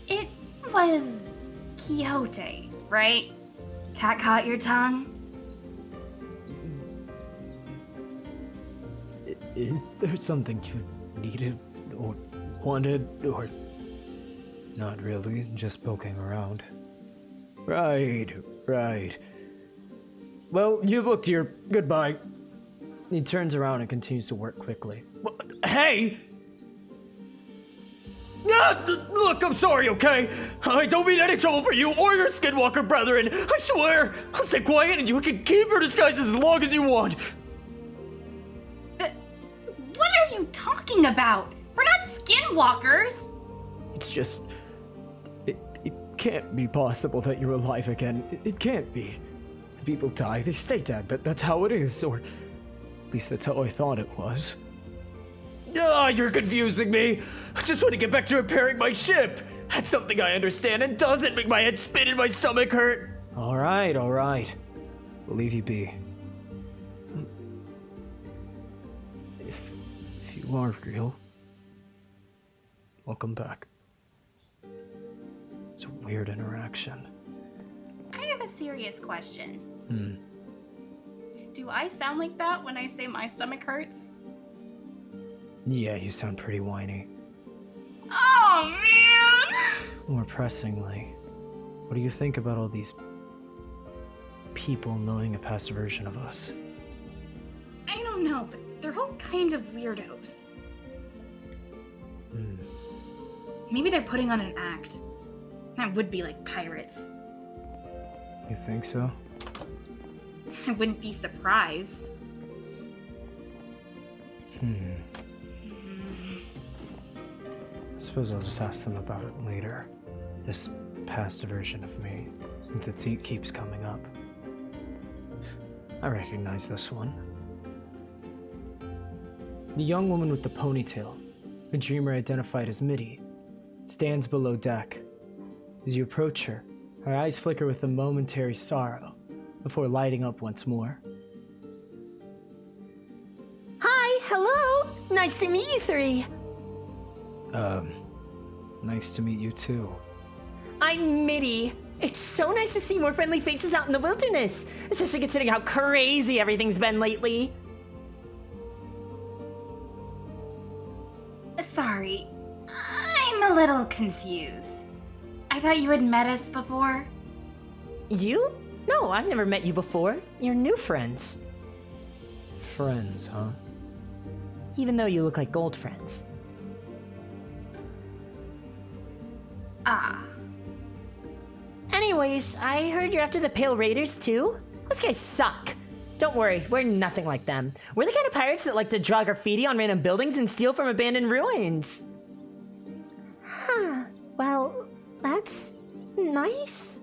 It was Quixote, right? Cat caught your tongue? Is there something you needed or wanted or... Not really, just poking around. Right. Well, you've looked here. Goodbye. He turns around and continues to work quickly. Hey! Look, I'm sorry, okay? I don't mean any trouble for you or your skinwalker brethren. I swear. I'll stay quiet and you can keep your disguises as long as you want. What are you talking about? We're not skinwalkers. It's just... It can't be possible that you're alive again. It can't be. People die, they stay dead. That's how it is, or at least that's how I thought it was. Ah, you're confusing me. I just want to get back to repairing my ship. That's something I understand and doesn't make my head spin and my stomach hurt. All right. We'll leave you be. If you are real, welcome back. It's a weird interaction. I have a serious question. Do I sound like that when I say my stomach hurts? Yeah, you sound pretty whiny. Oh, man! More pressingly, what do you think about all these people knowing a past version of us? I don't know, but they're all kind of weirdos. Maybe they're putting on an act. That would be like pirates. You think so? I wouldn't be surprised. I suppose I'll just ask them about it later. This past version of me, since it keeps coming up. I recognize this one. The young woman with the ponytail, a dreamer identified as Mitty, stands below deck. As you approach her, her eyes flicker with a momentary sorrow before lighting up once more. Hi, hello. Nice to meet you three. Nice to meet you too. I'm Mitty. It's so nice to see more friendly faces out in the wilderness, especially considering how crazy everything's been lately. Sorry, I'm a little confused. I thought you had met us before. You? No, I've never met you before. You're new friends. Friends, huh? Even though you look like gold friends. Ah. Anyways, I heard you're after the Pale Raiders too? Those guys suck. Don't worry, we're nothing like them. We're the kind of pirates that like to draw graffiti on random buildings and steal from abandoned ruins. Huh. Well, that's nice.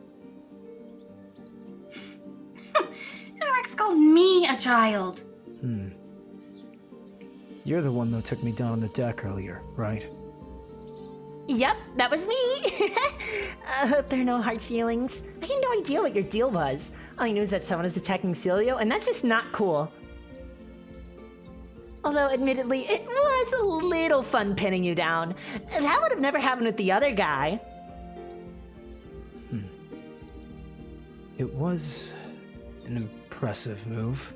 Rex called me a child. You're the one that took me down on the deck earlier, right? Yep, that was me. I hope there are no hard feelings. I had no idea what your deal was. All I knew is that someone is attacking Celio, and that's just not cool. Although, admittedly, it was a little fun pinning you down. That would have never happened with the other guy. It was an impressive move.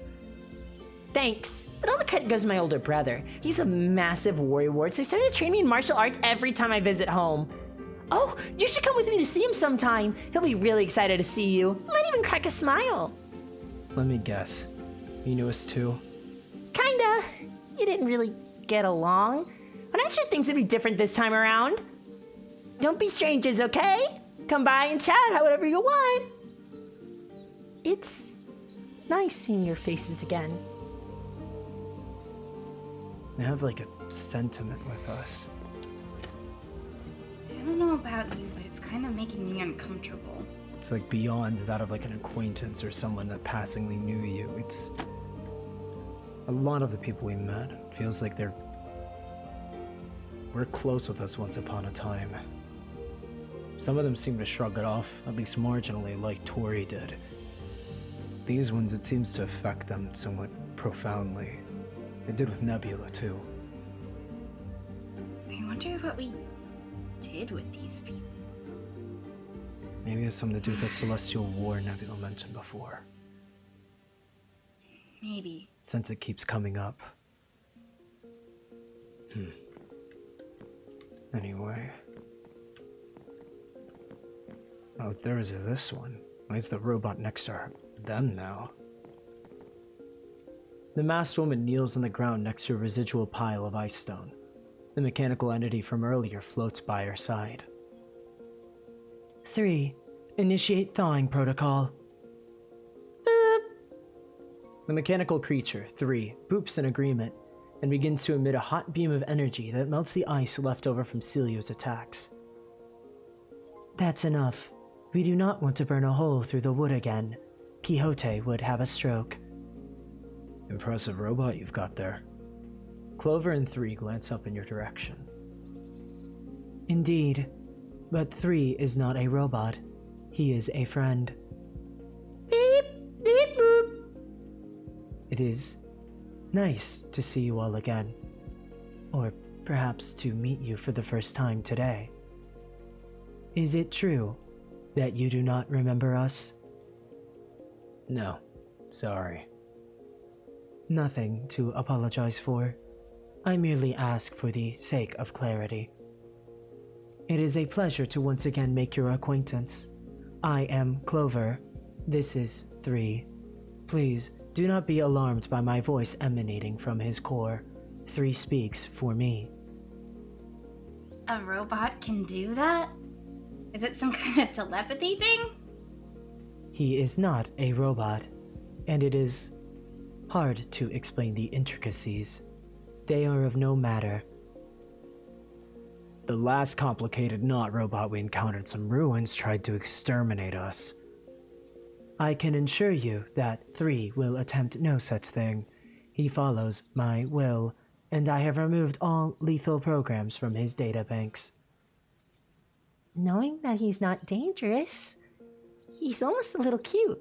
Thanks, but all the credit goes to my older brother. He's a massive warrior ward, so he started to train me in martial arts every time I visit home. Oh, you should come with me to see him sometime. He'll be really excited to see you. Might even crack a smile. Let me guess. You knew us too? Kinda. You didn't really get along, but I'm sure things would be different this time around. Don't be strangers, okay? Come by and chat however you want. It's nice seeing your faces again. They have like a sentiment with us. I don't know about you, but it's kind of making me uncomfortable. It's like beyond that of like an acquaintance or someone that passingly knew you. It's a lot of the people we met. It feels like we're close with us once upon a time. Some of them seem to shrug it off, at least marginally, like Tori did. These ones, it seems to affect them somewhat profoundly. It did with Nebula, too. I wonder what we did with these people. Maybe it has something to do with that celestial war Nebula mentioned before. Maybe. Since it keeps coming up. Anyway. Oh, there is this one. Why is the robot next to them now? The masked woman kneels on the ground next to a residual pile of ice stone. The mechanical entity from earlier floats by her side. 3. Initiate thawing protocol. Boop. The mechanical creature, 3, boops in agreement and begins to emit a hot beam of energy that melts the ice left over from Celio's attacks. That's enough. We do not want to burn a hole through the wood again. Quixote would have a stroke. Impressive robot you've got there. Clover and 3 glance up in your direction. Indeed, but 3 is not a robot. He is a friend. Beep, beep, boop. It is nice to see you all again. Or perhaps to meet you for the first time today. Is it true that you do not remember us? No, sorry. Nothing to apologize for. I merely ask for the sake of clarity. It is a pleasure to once again make your acquaintance. I am Clover. This is 3. Please, do not be alarmed by my voice emanating from his core. 3 speaks for me. A robot can do that? Is it some kind of telepathy thing? He is not a robot, and it is hard to explain the intricacies. They are of no matter. The last complicated not-robot we encountered some ruins tried to exterminate us. I can assure you that 3 will attempt no such thing. He follows my will, and I have removed all lethal programs from his databanks. Knowing that he's not dangerous, he's almost a little cute.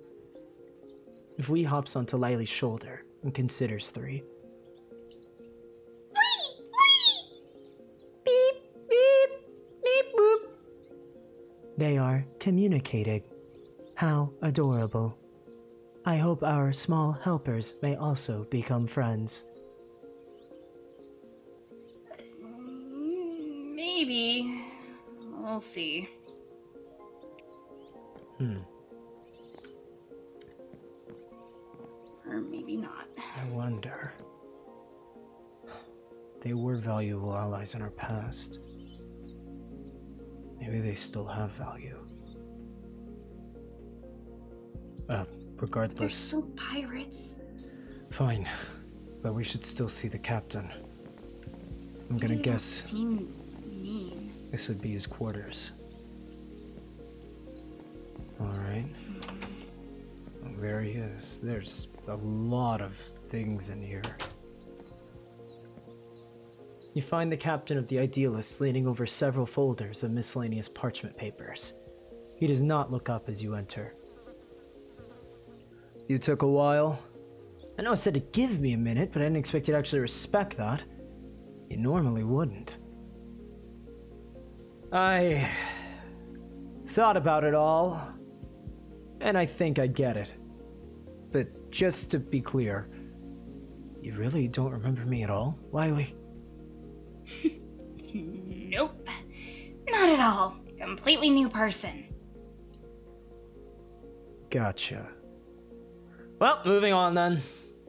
If we hops onto Lilee's shoulder and considers 3. Beep, beep, beep, boop. They are communicating. How adorable. I hope our small helpers may also become friends. Maybe. We'll see. Or maybe not. I wonder. They were valuable allies in our past. Maybe they still have value. Regardless. They're still pirates. Fine, but we should still see the captain. I'm gonna guess Seem mean. this would be his quarters. Alright. There he is. There's a lot of things in here. You find the captain of the Idealists leaning over several folders of miscellaneous parchment papers. He does not look up as you enter. You took a while. I know I said to give me a minute, but I didn't expect you to actually respect that. You normally wouldn't. I thought about it all, and I think I get it. But just to be clear, you really don't remember me at all, Lilee? Nope. Not at all. Completely new person. Gotcha. Well, moving on then.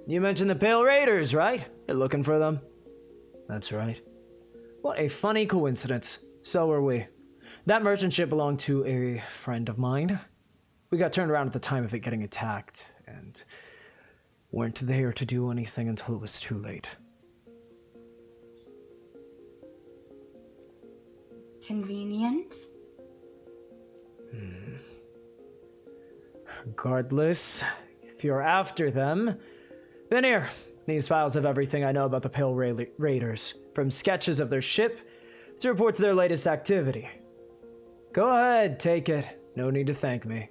You mentioned the Pale Raiders, right? You're looking for them? That's right. What a funny coincidence. So were we. That merchant ship belonged to a friend of mine. We got turned around at the time of it getting attacked, and weren't there to do anything until it was too late. Convenient? Regardless, if you're after them, then here. These files have everything I know about the Pale Raiders, from sketches of their ship to reports of their latest activity. Go ahead, take it. No need to thank me.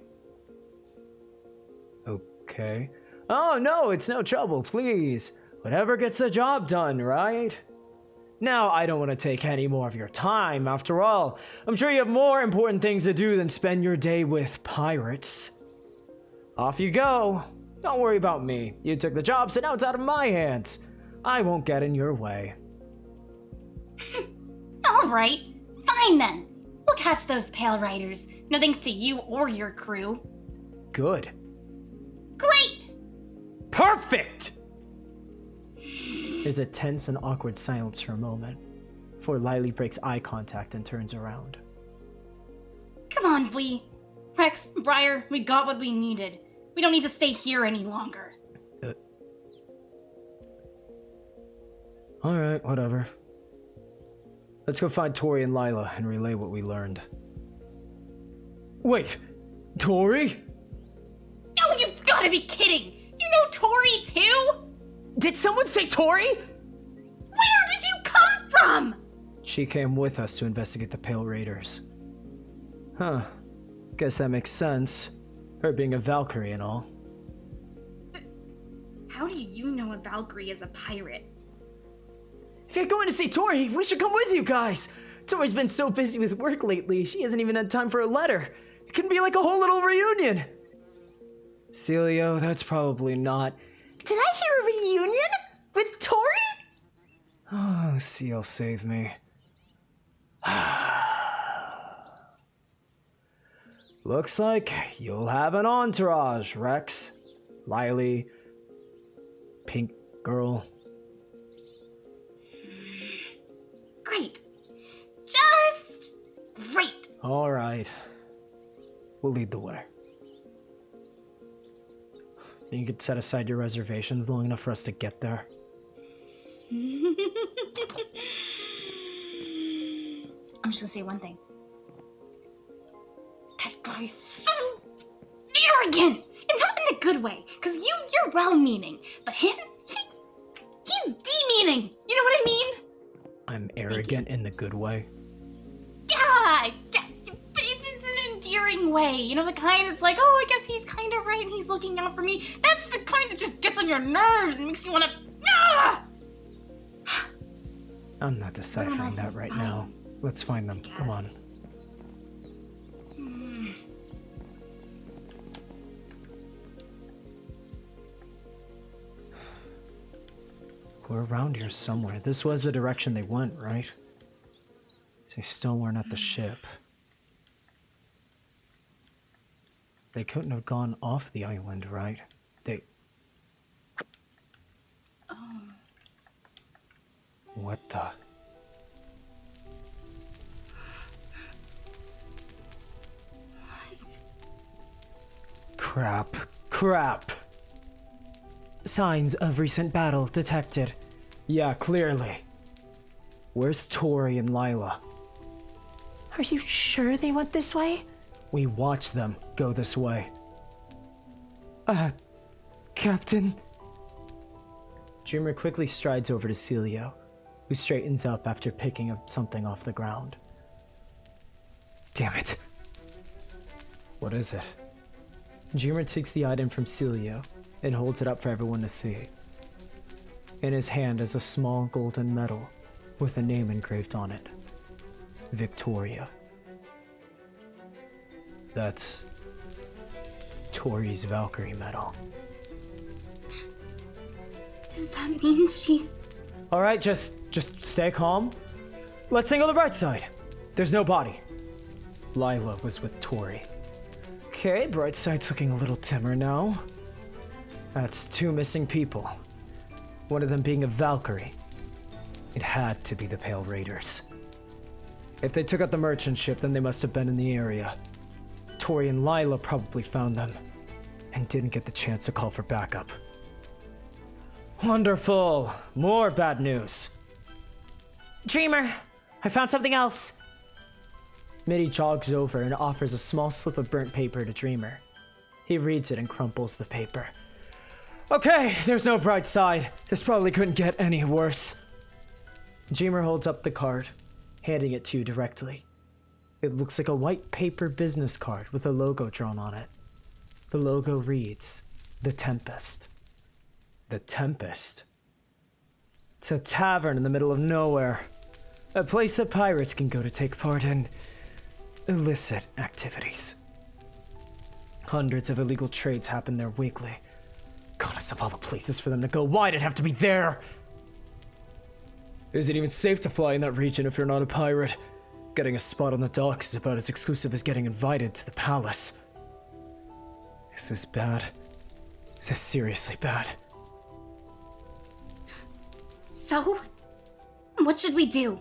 Okay. Oh, no, it's no trouble, please. Whatever gets the job done, right? Now, I don't want to take any more of your time. After all, I'm sure you have more important things to do than spend your day with pirates. Off you go. Don't worry about me. You took the job, so now it's out of my hands. I won't get in your way. All right. Fine then. We'll catch those Pale Riders. No thanks to you or your crew. Good. Great! Perfect! There's a tense and awkward silence for a moment, before Lilee breaks eye contact and turns around. Come on, Rex, Brier, we got what we needed. We don't need to stay here any longer. Alright, whatever. Let's go find Tori and Lila and relay what we learned. Wait, Tori? Oh, you've gotta be kidding! You know Tori too? Did someone say Tori? Where did you come from? She came with us to investigate the Pale Raiders. Huh. Guess that makes sense. Her being a Valkyrie and all. How do you know a Valkyrie is a pirate? If you're going to see Tori, we should come with you guys! Tori's been so busy with work lately, she hasn't even had time for a letter. It can be like a whole little reunion. Celio, that's probably not... Did I hear a reunion? With Tori? Oh, Seal, save me. Looks like you'll have an entourage, Rex. Lilee. Pink girl. Great. Just great. All right. We'll lead the way. You could set aside your reservations long enough for us to get there. I'm just gonna say one thing. That guy is so arrogant! And not in a good way, because you're well-meaning. But him, he's demeaning! You know what I mean? I'm arrogant in the good way. Yeah, but it's an endearing way. You know, the kind that's like, oh, I guess he's kind of right and he's looking out for me. That's the kind that just gets on your nerves and makes you want to... Ah! I'm not deciphering that right now. Let's find them. Come on. We're around here somewhere. This was the direction they went, right? They still weren't at the ship. They couldn't have gone off the island, right? They... Oh. What the... What? Crap. Signs of recent battle detected. Yeah, clearly. Where's Tori and Lila? Are you sure they went this way? We watched them go this way. Captain? Dreamer quickly strides over to Celio, who straightens up after picking up something off the ground. Damn it. What is it? Dreamer takes the item from Celio and holds it up for everyone to see. In his hand is a small golden medal with a name engraved on it. Victoria. That's Tori's Valkyrie medal. Does that mean she's... Alright, just stay calm. Let's think on the bright side. There's no body. Lila was with Tori. Okay, bright side's looking a little dimmer now. That's 2 missing people. One of them being a Valkyrie. It had to be the Pale Raiders. If they took out the merchant ship, then they must have been in the area. Tori and Lila probably found them and didn't get the chance to call for backup. Wonderful! More bad news. Dreamer, I found something else. Mitty jogs over and offers a small slip of burnt paper to Dreamer. He reads it and crumples the paper. Okay, there's no bright side. This probably couldn't get any worse. Dreamer holds up the card, handing it to you directly. It looks like a white paper business card with a logo drawn on it. The logo reads, The Tempest. The Tempest? It's a tavern in the middle of nowhere. A place that pirates can go to take part in illicit activities. Hundreds of illegal trades happen there weekly. Goddess of all the places for them to go, why'd it have to be there? Is it even safe to fly in that region if you're not a pirate? Getting a spot on the docks is about as exclusive as getting invited to the palace. This is bad. This is seriously bad. So? What should we do?